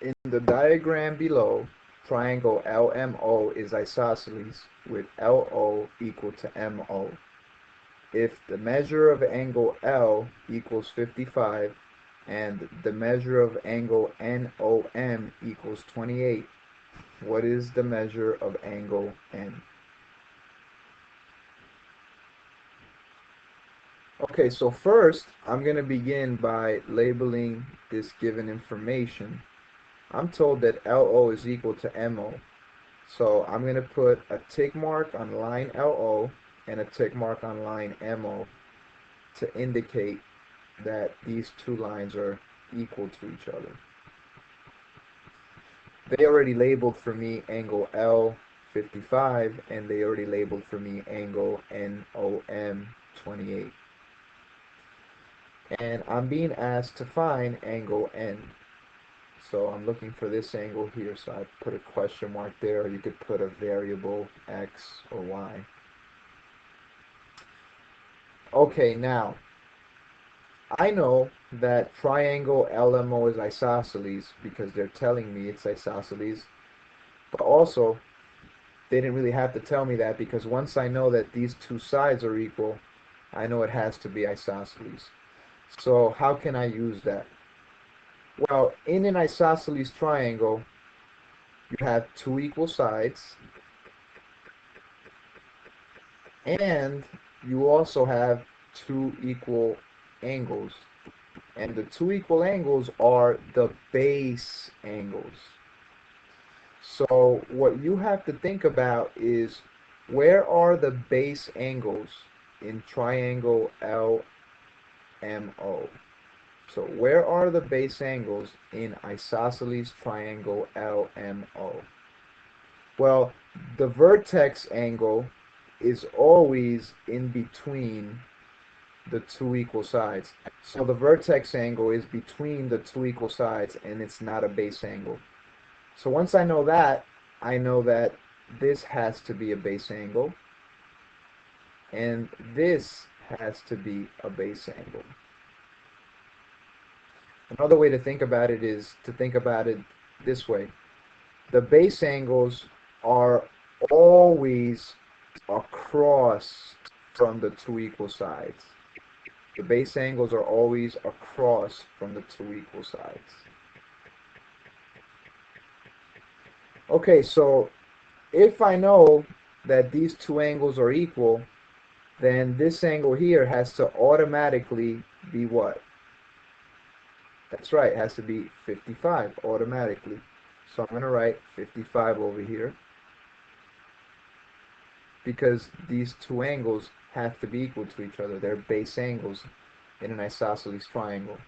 In the diagram below, triangle LMO is isosceles with LO equal to MO. If the measure of angle L equals 55 and the measure of angle NOM equals 28, what is the measure of angle N? Okay, so first I'm going to begin by labeling this given information. I'm told that LO is equal to MO. So I'm going to put a tick mark on line LO and a tick mark on line MO to indicate that these two lines are equal to each other. They already labeled for me angle L 55 and they already labeled for me angle NOM 28. And I'm being asked to find angle N. So I'm looking for this angle here, so I put a question mark there, or you could put a variable x or y. Okay, now I know that triangle LMO is isosceles because they're telling me it's isosceles, but also they didn't really have to tell me that because once I know that these two sides are equal, I know it has to be isosceles. So how can I use that? Well, in an isosceles triangle, you have two equal sides, and you also have two equal angles. And the two equal angles are the base angles. So what you have to think about is where are the base angles in triangle LMO? So where are the base angles in isosceles triangle LMO? Well, the vertex angle is always in between the two equal sides. So the vertex angle is between the two equal sides and it's not a base angle. So once I know that this has to be a base angle and this has to be a base angle. Another way to think about it is to think about it this way. The base angles are always across from the two equal sides. The base angles are always across from the two equal sides. Okay, so if I know that these two angles are equal, then this angle here has to automatically be what? That's right, it has to be 55 automatically. So I'm going to write 55 over here because these two angles have to be equal to each other. They're base angles in an isosceles triangle.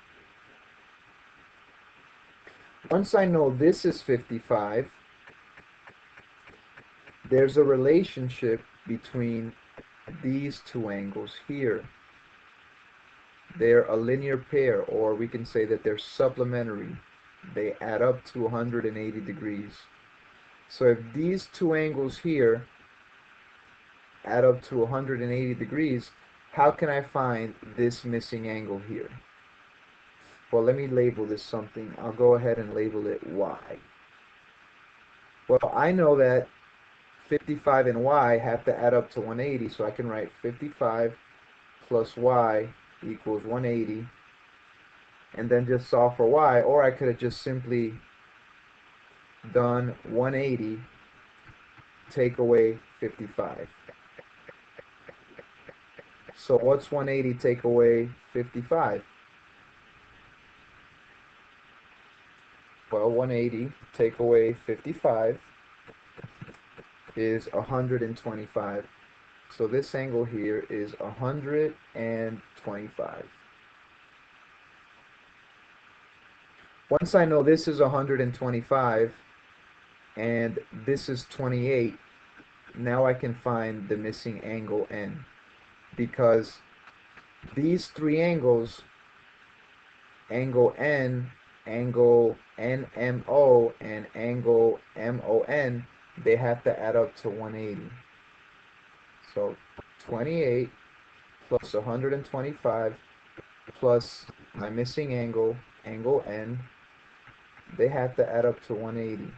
Once I know this is 55, there's a relationship between these two angles here. They're a linear pair, or we can say that they're supplementary. They add up to 180 degrees. So if these two angles here add up to 180 degrees, how can I find this missing angle here? Well, let me label this something. I'll go ahead and label it y. Well, I know that 55 and y have to add up to 180, so I can write 55 plus y equals 180, and then just solve for y, or I could have just simply done 180 take away 55. So what's 180 take away 55? Well, 180 take away 55 is 125. So this angle here is 125. Once I know this is 125 and this is 28, now I can find the missing angle N, because these three angles, angle N, angle NMO, and angle MON, they have to add up to 180. So 28 plus 125 plus my missing angle, angle N, They have to add up to 180.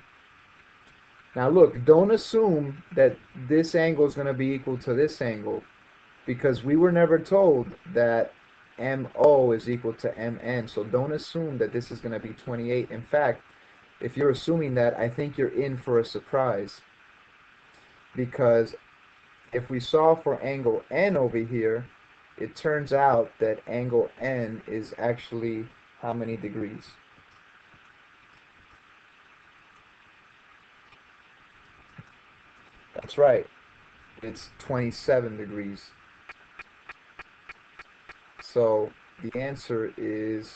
Now look, don't assume that this angle is going to be equal to this angle, because we were never told that MO is equal to MN. So don't assume that this is going to be 28. In fact, if you're assuming that, I think you're in for a surprise, because if we solve for angle N over here, it turns out that angle N is actually how many degrees? That's right, it's 27 degrees. So the answer is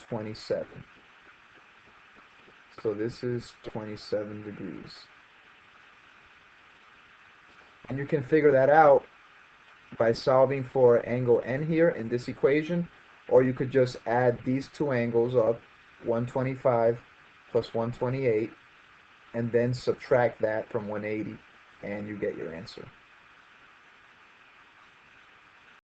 27. So this is 27 degrees. And you can figure that out by solving for angle N here in this equation, or you could just add these two angles up, 125 plus 128, and then subtract that from 180, and you get your answer.